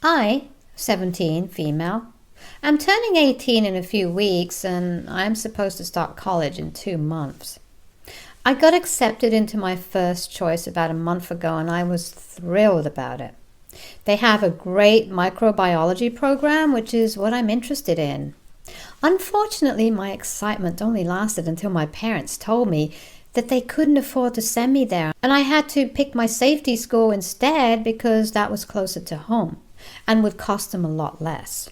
I, 17, female, am turning 18 in a few weeks and I'm supposed to start college in 2 months. I got accepted into my first choice about a month ago and I was thrilled about it. They have a great microbiology program, which is what I'm interested in. Unfortunately, my excitement only lasted until my parents told me that they couldn't afford to send me there, and I had to pick my safety school instead because that was closer to home and would cost them a lot less.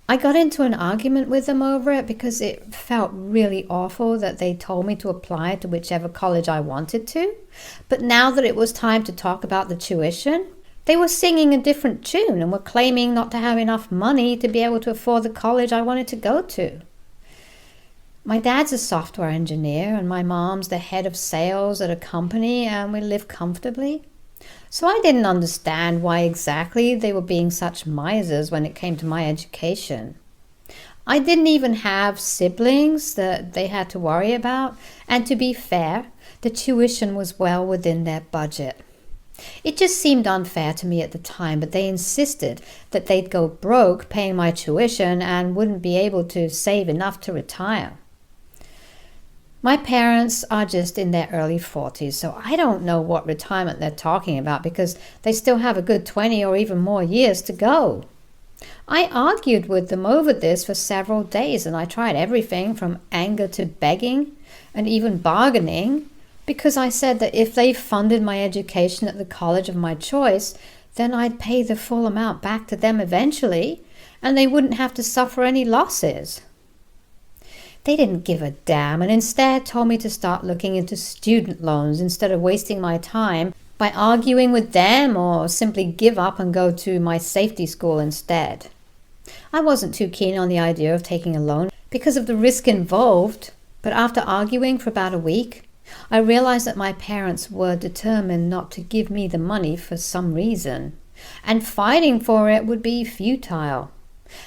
I got into an argument with them over it because it felt really awful that they told me to apply to whichever college I wanted to, but now that it was time to talk about the tuition, they were singing a different tune and were claiming not to have enough money to be able to afford the college I wanted to go to. My dad's a software engineer and my mom's the head of sales at a company and we live comfortably. So I didn't understand why exactly they were being such misers when it came to my education. I didn't even have siblings that they had to worry about, and to be fair, the tuition was well within their budget. It just seemed unfair to me at the time, but they insisted that they'd go broke paying my tuition and wouldn't be able to save enough to retire. My parents are just in their early 40s, so I don't know what retirement they're talking about because they still have a good 20 or even more years to go. I argued with them over this for several days and I tried everything from anger to begging and even bargaining because I said that if they funded my education at the college of my choice, then I'd pay the full amount back to them eventually and they wouldn't have to suffer any losses. They didn't give a damn and instead told me to start looking into student loans instead of wasting my time by arguing with them or simply give up and go to my safety school instead. I wasn't too keen on the idea of taking a loan because of the risk involved, but after arguing for about a week, I realized that my parents were determined not to give me the money for some reason, and fighting for it would be futile.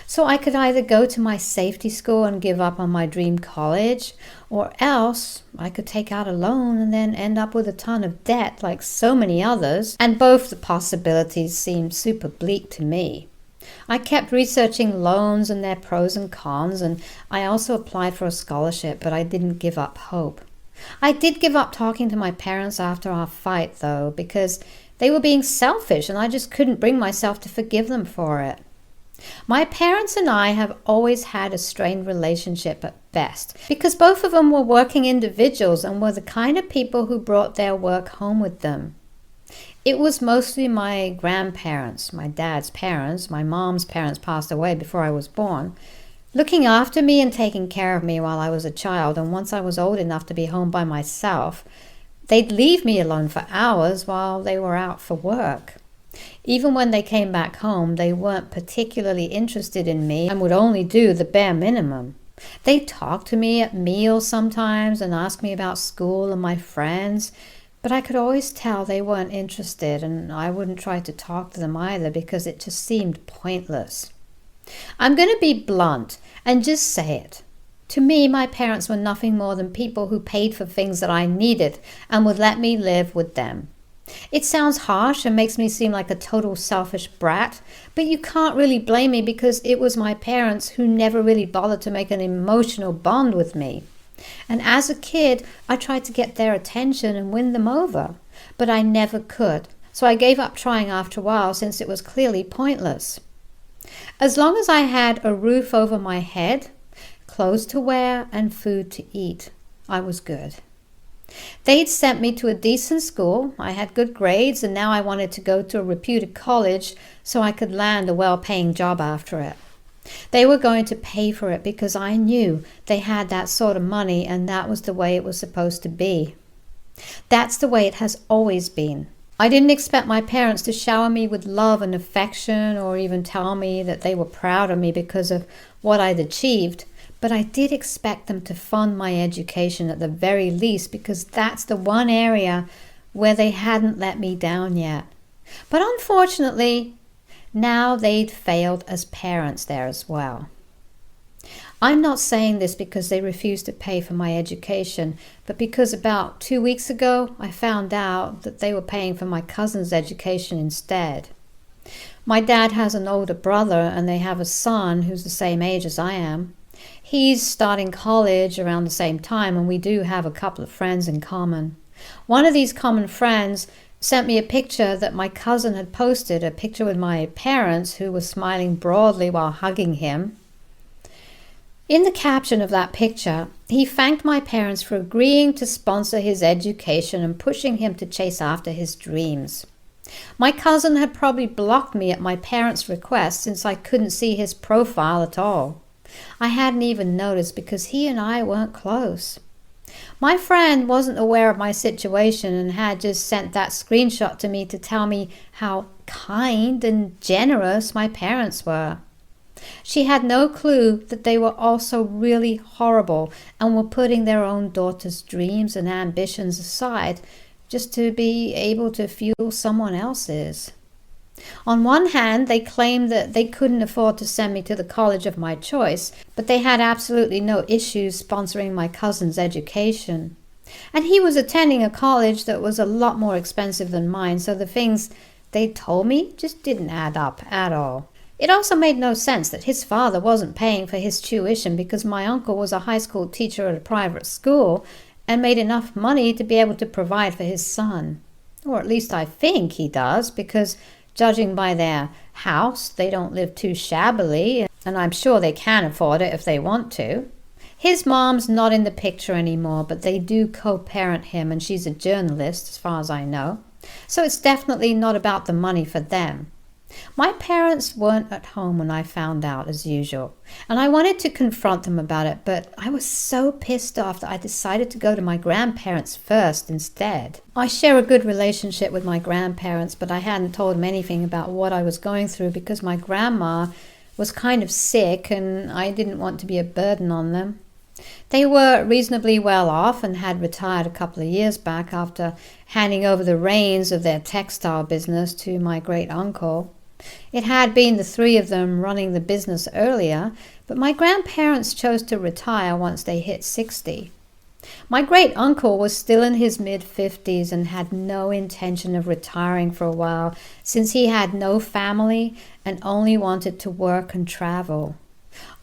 So I could either go to my safety school and give up on my dream college, or else I could take out a loan and then end up with a ton of debt like so many others, and both the possibilities seemed super bleak to me. I kept researching loans and their pros and cons, and I also applied for a scholarship, but I didn't give up hope. I did give up talking to my parents after our fight, though, because they were being selfish and I just couldn't bring myself to forgive them for it. My parents and I have always had a strained relationship at best because both of them were working individuals and were the kind of people who brought their work home with them. It was mostly my grandparents, my dad's parents. My mom's parents passed away before I was born, looking after me and taking care of me while I was a child, and once I was old enough to be home by myself, they'd leave me alone for hours while they were out for work. Even when they came back home, they weren't particularly interested in me and would only do the bare minimum. They talked to me at meals sometimes and asked me about school and my friends, but I could always tell they weren't interested, and I wouldn't try to talk to them either because it just seemed pointless. I'm going to be blunt and just say it. To me, my parents were nothing more than people who paid for things that I needed and would let me live with them. It sounds harsh and makes me seem like a total selfish brat, but you can't really blame me because it was my parents who never really bothered to make an emotional bond with me. And as a kid, I tried to get their attention and win them over, but I never could, so I gave up trying after a while since it was clearly pointless. As long as I had a roof over my head, clothes to wear, and food to eat, I was good. They'd sent me to a decent school, I had good grades, and now I wanted to go to a reputed college so I could land a well-paying job after it. They were going to pay for it because I knew they had that sort of money and that was the way it was supposed to be. That's the way it has always been. I didn't expect my parents to shower me with love and affection or even tell me that they were proud of me because of what I'd achieved, but I did expect them to fund my education at the very least because that's the one area where they hadn't let me down yet. But unfortunately, now they'd failed as parents there as well. I'm not saying this because they refused to pay for my education, but because about 2 weeks ago I found out that they were paying for my cousin's education instead. My dad has an older brother and they have a son who's the same age as I am. He's starting college around the same time, and we do have a couple of friends in common. One of these common friends sent me a picture that my cousin had posted, a picture with my parents who were smiling broadly while hugging him. In the caption of that picture, he thanked my parents for agreeing to sponsor his education and pushing him to chase after his dreams. My cousin had probably blocked me at my parents' request since I couldn't see his profile at all. I hadn't even noticed because he and I weren't close. My friend wasn't aware of my situation and had just sent that screenshot to me to tell me how kind and generous my parents were. She had no clue that they were also really horrible and were putting their own daughter's dreams and ambitions aside just to be able to fuel someone else's. On one hand, they claimed that they couldn't afford to send me to the college of my choice, but they had absolutely no issues sponsoring my cousin's education. And he was attending a college that was a lot more expensive than mine, so the things they told me just didn't add up at all. It also made no sense that his father wasn't paying for his tuition because my uncle was a high school teacher at a private school and made enough money to be able to provide for his son. Or at least I think he does, because judging by their house, they don't live too shabbily, and I'm sure they can afford it if they want to. His mom's not in the picture anymore, but they do co-parent him, and she's a journalist as far as I know. So it's definitely not about the money for them. My parents weren't at home when I found out, as usual, and I wanted to confront them about it, but I was so pissed off that I decided to go to my grandparents first instead. I share a good relationship with my grandparents, but I hadn't told them anything about what I was going through because my grandma was kind of sick and I didn't want to be a burden on them. They were reasonably well off and had retired a couple of years back after handing over the reins of their textile business to my great uncle. It had been the three of them running the business earlier, but my grandparents chose to retire once they hit 60. My great uncle was still in his mid-50s and had no intention of retiring for a while since he had no family and only wanted to work and travel.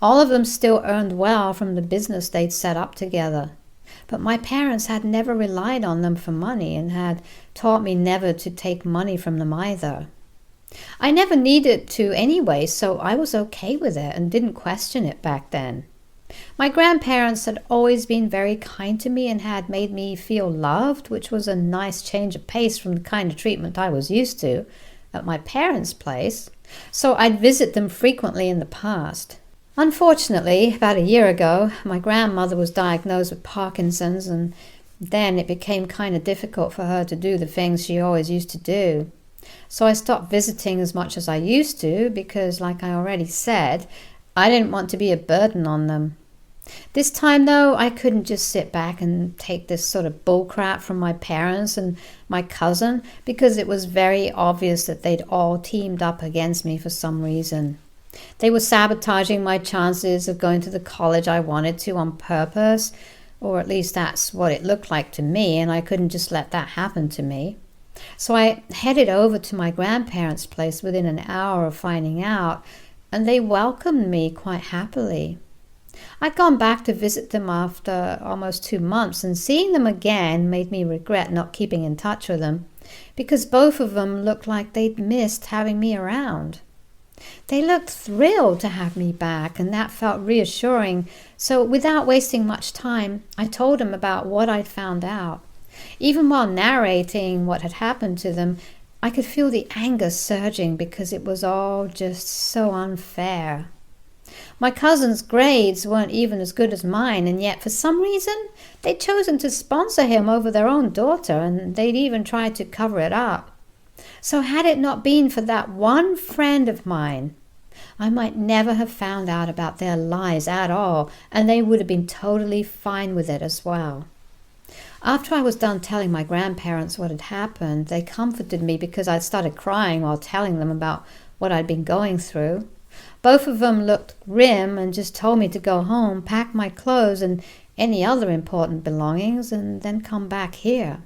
All of them still earned well from the business they'd set up together. But my parents had never relied on them for money and had taught me never to take money from them either. I never needed to anyway, so I was okay with it and didn't question it back then. My grandparents had always been very kind to me and had made me feel loved, which was a nice change of pace from the kind of treatment I was used to at my parents' place, so I'd visit them frequently in the past. Unfortunately, about a year ago, my grandmother was diagnosed with Parkinson's, and then it became kind of difficult for her to do the things she always used to do. So I stopped visiting as much as I used to because, like I already said, I didn't want to be a burden on them. This time, though, I couldn't just sit back and take this sort of bullcrap from my parents and my cousin because it was very obvious that they'd all teamed up against me for some reason. They were sabotaging my chances of going to the college I wanted to on purpose, or at least that's what it looked like to me, and I couldn't just let that happen to me. So I headed over to my grandparents' place within an hour of finding out, and they welcomed me quite happily. I'd gone back to visit them after almost 2 months, and seeing them again made me regret not keeping in touch with them, because both of them looked like they'd missed having me around. They looked thrilled to have me back, and that felt reassuring, so without wasting much time, I told them about what I'd found out. Even while narrating what had happened to them, I could feel the anger surging because it was all just so unfair. My cousin's grades weren't even as good as mine, and yet for some reason they'd chosen to sponsor him over their own daughter, and they'd even tried to cover it up. So had it not been for that one friend of mine, I might never have found out about their lies at all, and they would have been totally fine with it as well. After I was done telling my grandparents what had happened, they comforted me because I'd started crying while telling them about what I'd been going through. Both of them looked grim and just told me to go home, pack my clothes and any other important belongings, and then come back here.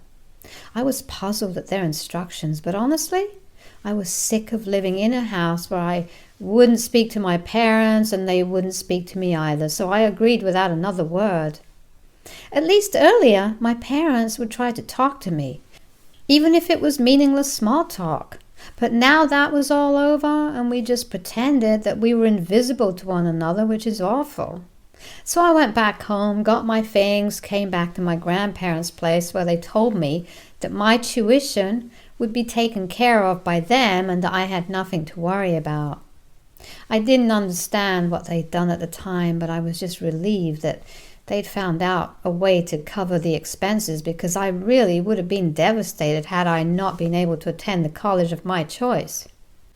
I was puzzled at their instructions, but honestly, I was sick of living in a house where I wouldn't speak to my parents and they wouldn't speak to me either, so I agreed without another word. At least earlier, my parents would try to talk to me, even if it was meaningless small talk. But now that was all over, and we just pretended that we were invisible to one another, which is awful. So I went back home, got my things, came back to my grandparents' place where they told me that my tuition would be taken care of by them and that I had nothing to worry about. I didn't understand what they'd done at the time, but I was just relieved that they'd found out a way to cover the expenses, because I really would have been devastated had I not been able to attend the college of my choice.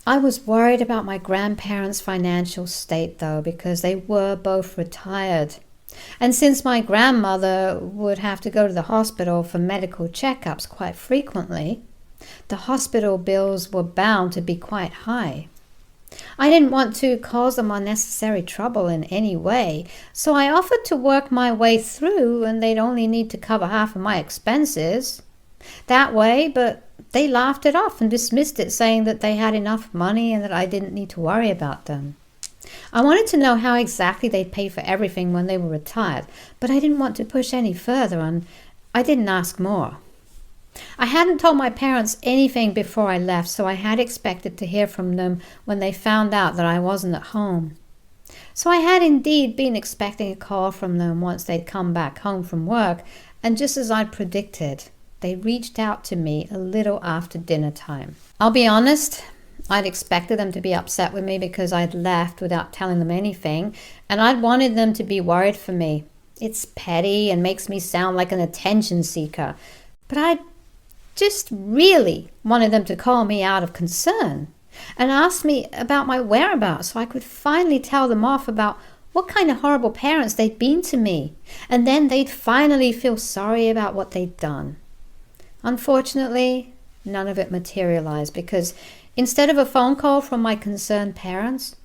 I was worried about my grandparents' financial state, though, because they were both retired. And since my grandmother would have to go to the hospital for medical checkups quite frequently, the hospital bills were bound to be quite high. I didn't want to cause them unnecessary trouble in any way, so I offered to work my way through, and they'd only need to cover half of my expenses. That way, but they laughed it off and dismissed it, saying that they had enough money and that I didn't need to worry about them. I wanted to know how exactly they'd pay for everything when they were retired, but I didn't want to push any further, and I didn't ask more. I hadn't told my parents anything before I left, so I had expected to hear from them when they found out that I wasn't at home. So I had indeed been expecting a call from them once they'd come back home from work, and just as I'd predicted, they reached out to me a little after dinner time. I'll be honest, I'd expected them to be upset with me because I'd left without telling them anything, and I'd wanted them to be worried for me. It's petty and makes me sound like an attention seeker, but I just really wanted them to call me out of concern and ask me about my whereabouts so I could finally tell them off about what kind of horrible parents they'd been to me, and then they'd finally feel sorry about what they'd done. Unfortunately, none of it materialized, because instead of a phone call from my concerned parents,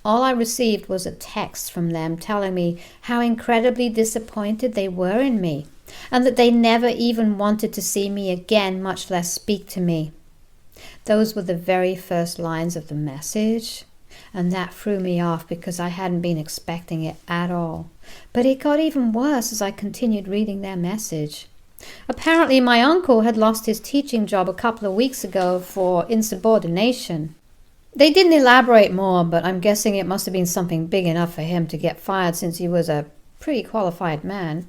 all I received was a text from them telling me how incredibly disappointed they were in me, and that they never even wanted to see me again, much less speak to me. Those were the very first lines of the message, and that threw me off because I hadn't been expecting it at all. But it got even worse as I continued reading their message. Apparently my uncle had lost his teaching job a couple of weeks ago for insubordination. They didn't elaborate more, but I'm guessing it must have been something big enough for him to get fired, since he was a pretty qualified man.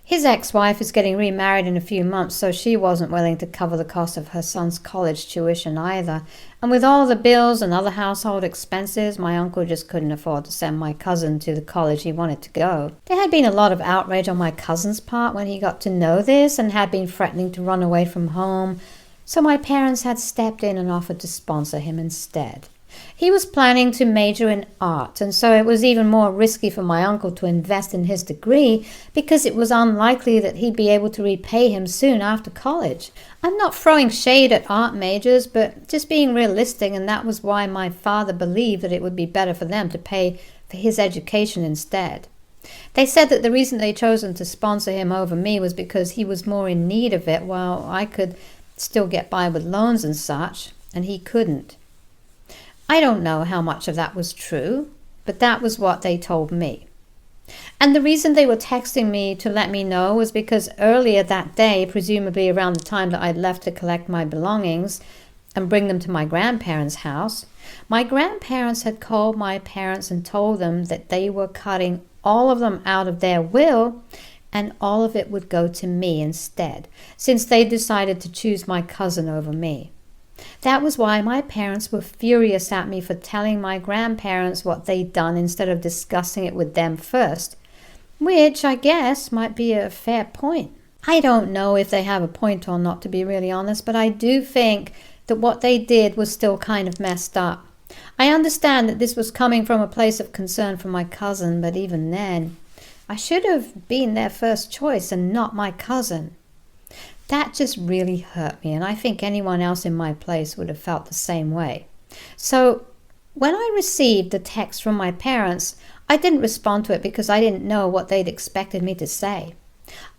His ex-wife is getting remarried in a few months, so she wasn't willing to cover the cost of her son's college tuition either. And with all the bills and other household expenses, my uncle just couldn't afford to send my cousin to the college he wanted to go. There had been a lot of outrage on my cousin's part when he got to know this, and had been threatening to run away from home, so my parents had stepped in and offered to sponsor him instead. He was planning to major in art, and so it was even more risky for my uncle to invest in his degree, because it was unlikely that he'd be able to repay him soon after college. I'm not throwing shade at art majors, but just being realistic, and that was why my father believed that it would be better for them to pay for his education instead. They said that the reason they'd chosen to sponsor him over me was because he was more in need of it, while I could still get by with loans and such, and he couldn't. I don't know how much of that was true, but that was what they told me. And the reason they were texting me to let me know was because earlier that day, presumably around the time that I'd left to collect my belongings and bring them to my grandparents' house, my grandparents had called my parents and told them that they were cutting all of them out of their will, and all of it would go to me instead, since they decided to choose my cousin over me. That was why my parents were furious at me for telling my grandparents what they'd done instead of discussing it with them first, which I guess might be a fair point. I don't know if they have a point or not, to be really honest, but I do think that what they did was still kind of messed up. I understand that this was coming from a place of concern for my cousin, but even then, I should have been their first choice and not my cousin. That just really hurt me, and I think anyone else in my place would have felt the same way. So when I received the text from my parents, I didn't respond to it because I didn't know what they'd expected me to say.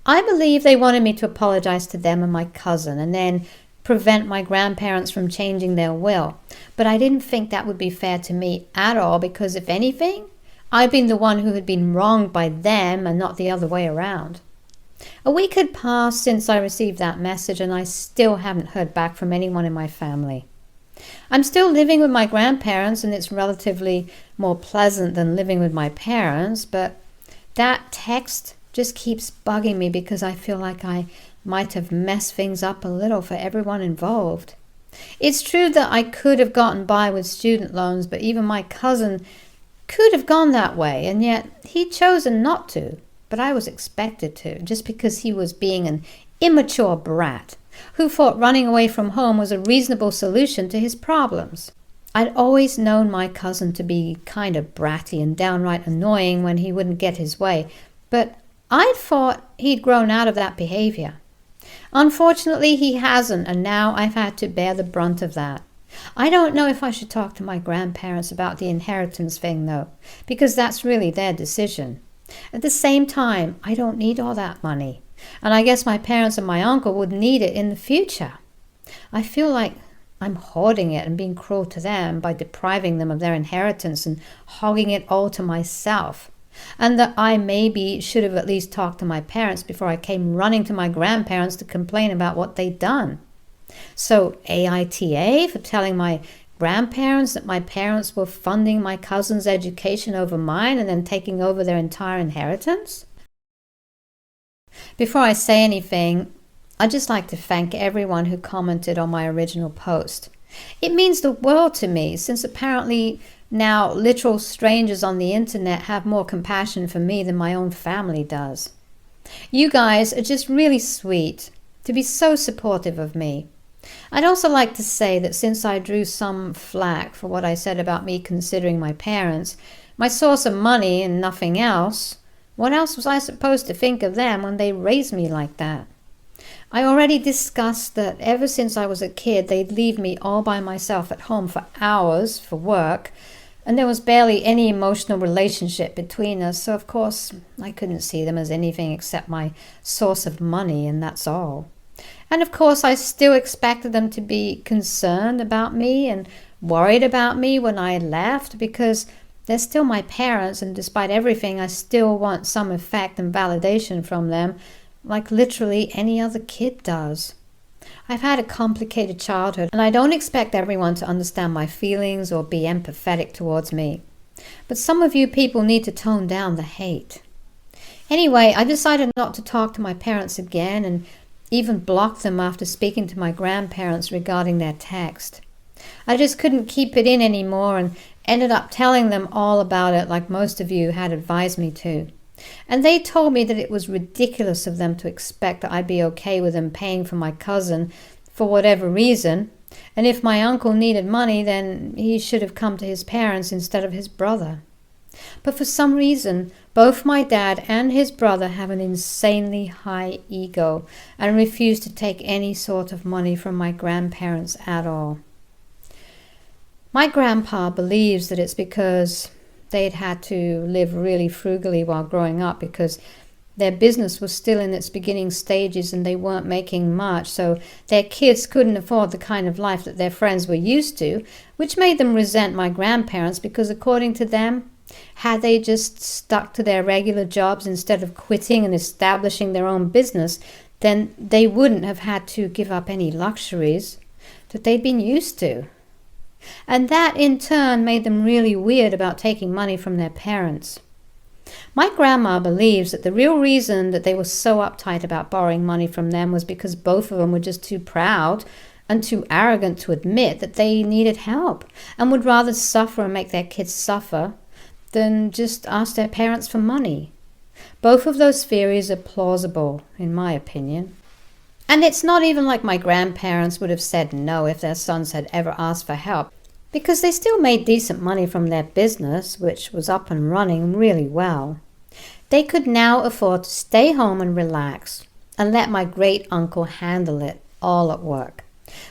I believe they wanted me to apologize to them and my cousin, and then prevent my grandparents from changing their will. But I didn't think that would be fair to me at all, because if anything, I'd been the one who had been wronged by them and not the other way around. A week had passed since I received that message, and I still haven't heard back from anyone in my family. I'm still living with my grandparents, and it's relatively more pleasant than living with my parents, but that text just keeps bugging me because I feel like I might have messed things up a little for everyone involved. It's true that I could have gotten by with student loans, but even my cousin could have gone that way, and yet he'd chosen not to. But I was expected to, just because he was being an immature brat who thought running away from home was a reasonable solution to his problems. I'd always known my cousin to be kind of bratty and downright annoying when he wouldn't get his way, but I'd thought he'd grown out of that behavior. Unfortunately, he hasn't, and now I've had to bear the brunt of that. I don't know if I should talk to my grandparents about the inheritance thing, though, because that's really their decision. At the same time, I don't need all that money, and I guess my parents and my uncle would need it in the future. I feel like I'm hoarding it and being cruel to them by depriving them of their inheritance and hogging it all to myself, and that I maybe should have at least talked to my parents before I came running to my grandparents to complain about what they'd done. So AITA for telling my grandparents that my parents were funding my cousin's education over mine and then taking over their entire inheritance? Before I say anything, I'd just like to thank everyone who commented on my original post. It means the world to me, since apparently now literal strangers on the internet have more compassion for me than my own family does. You guys are just really sweet to be so supportive of me. I'd also like to say that since I drew some flack for what I said about me considering my parents my source of money and nothing else, what else was I supposed to think of them when they raised me like that? I already discussed that ever since I was a kid, they'd leave me all by myself at home for hours for work, and there was barely any emotional relationship between us, so of course I couldn't see them as anything except my source of money, and that's all. And of course, I still expected them to be concerned about me and worried about me when I left, because they're still my parents, and despite everything, I still want some affect and validation from them, like literally any other kid does. I've had a complicated childhood, and I don't expect everyone to understand my feelings or be empathetic towards me. But some of you people need to tone down the hate. Anyway, I decided not to talk to my parents again, and even blocked them after speaking to my grandparents regarding their text. I just couldn't keep it in anymore and ended up telling them all about it like most of you had advised me to. And they told me that it was ridiculous of them to expect that I'd be okay with them paying for my cousin for whatever reason, and if my uncle needed money, then he should have come to his parents instead of his brother. But for some reason, both my dad and his brother have an insanely high ego and refuse to take any sort of money from my grandparents at all. My grandpa believes that it's because they'd had to live really frugally while growing up, because their business was still in its beginning stages and they weren't making much, so their kids couldn't afford the kind of life that their friends were used to, which made them resent my grandparents because, according to them, had they just stuck to their regular jobs instead of quitting and establishing their own business, then they wouldn't have had to give up any luxuries that they'd been used to. And that in turn made them really weird about taking money from their parents. My grandma believes that the real reason that they were so uptight about borrowing money from them was because both of them were just too proud and too arrogant to admit that they needed help, and would rather suffer and make their kids suffer than just ask their parents for money. Both of those theories are plausible, in my opinion. And it's not even like my grandparents would have said no if their sons had ever asked for help, because they still made decent money from their business, which was up and running really well. They could now afford to stay home and relax and let my great uncle handle it all at work,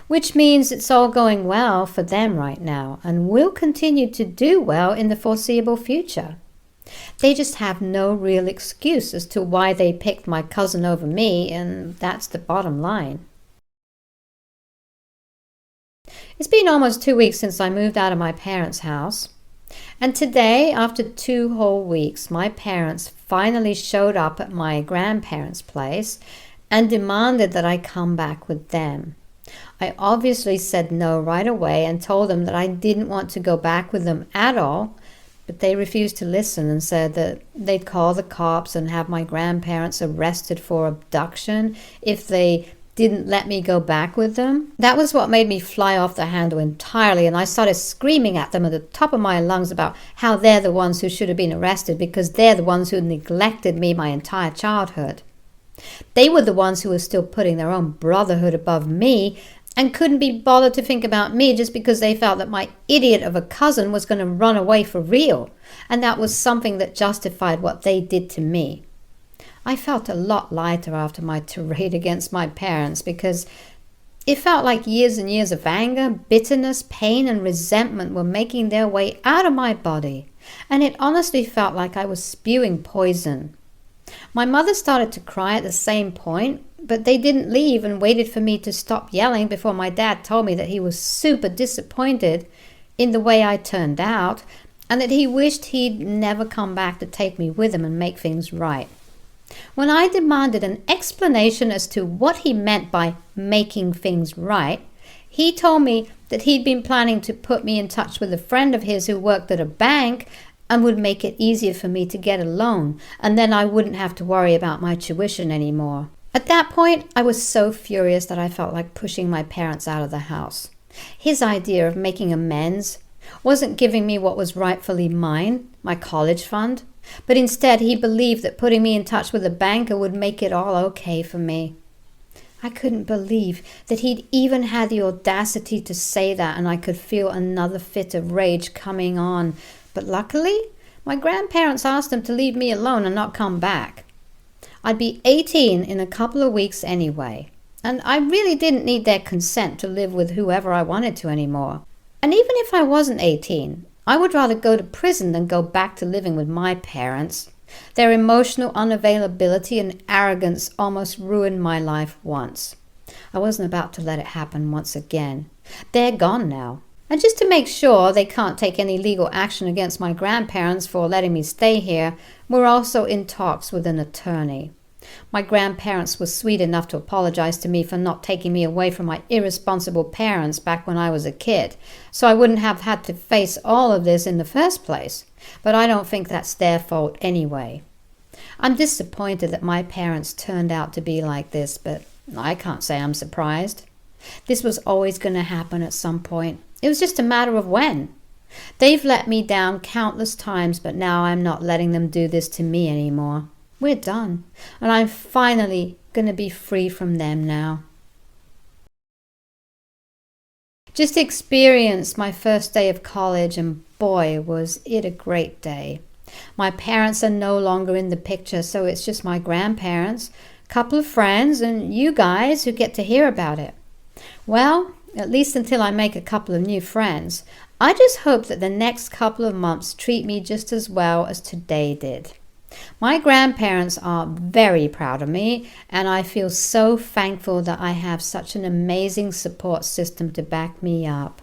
which means it's all going well for them right now and will continue to do well in the foreseeable future. They just have no real excuse as to why they picked my cousin over me, and that's the bottom line. It's been almost 2 weeks since I moved out of my parents' house. And today, after 2 whole weeks, my parents finally showed up at my grandparents' place and demanded that I come back with them. I obviously said no right away and told them that I didn't want to go back with them at all, but they refused to listen and said that they'd call the cops and have my grandparents arrested for abduction if they didn't let me go back with them. That was what made me fly off the handle entirely, and I started screaming at them at the top of my lungs about how they're the ones who should have been arrested because they're the ones who neglected me my entire childhood. They were the ones who were still putting their own brotherhood above me and couldn't be bothered to think about me just because they felt that my idiot of a cousin was going to run away for real, and that was something that justified what they did to me. I felt a lot lighter after my tirade against my parents because it felt like years and years of anger, bitterness, pain, and resentment were making their way out of my body, and it honestly felt like I was spewing poison. My mother started to cry at the same point, but they didn't leave and waited for me to stop yelling before my dad told me that he was super disappointed in the way I turned out and that he wished he'd never come back to take me with him and make things right. When I demanded an explanation as to what he meant by making things right, he told me that he'd been planning to put me in touch with a friend of his who worked at a bank and would make it easier for me to get a loan, and then I wouldn't have to worry about my tuition anymore. At that point, I was so furious that I felt like pushing my parents out of the house. His idea of making amends wasn't giving me what was rightfully mine, my college fund, but instead he believed that putting me in touch with a banker would make it all okay for me. I couldn't believe that he'd even had the audacity to say that, and I could feel another fit of rage coming on. But luckily, my grandparents asked him to leave me alone and not come back. I'd be 18 in a couple of weeks anyway, and I really didn't need their consent to live with whoever I wanted to anymore. And even if I wasn't 18, I would rather go to prison than go back to living with my parents. Their emotional unavailability and arrogance almost ruined my life once. I wasn't about to let it happen once again. They're gone now. And just to make sure they can't take any legal action against my grandparents for letting me stay here, we're also in talks with an attorney. My grandparents were sweet enough to apologize to me for not taking me away from my irresponsible parents back when I was a kid, so I wouldn't have had to face all of this in the first place. But I don't think that's their fault anyway. I'm disappointed that my parents turned out to be like this, but I can't say I'm surprised. This was always going to happen at some point. It was just a matter of when. They've let me down countless times, but now I'm not letting them do this to me anymore. We're done, and I'm finally going to be free from them now. Just experienced my first day of college, and boy, was it a great day. My parents are no longer in the picture, so it's just my grandparents, a couple of friends, and you guys who get to hear about it. Well, at least until I make a couple of new friends. I just hope that the next couple of months treat me just as well as today did. My grandparents are very proud of me, and I feel so thankful that I have such an amazing support system to back me up.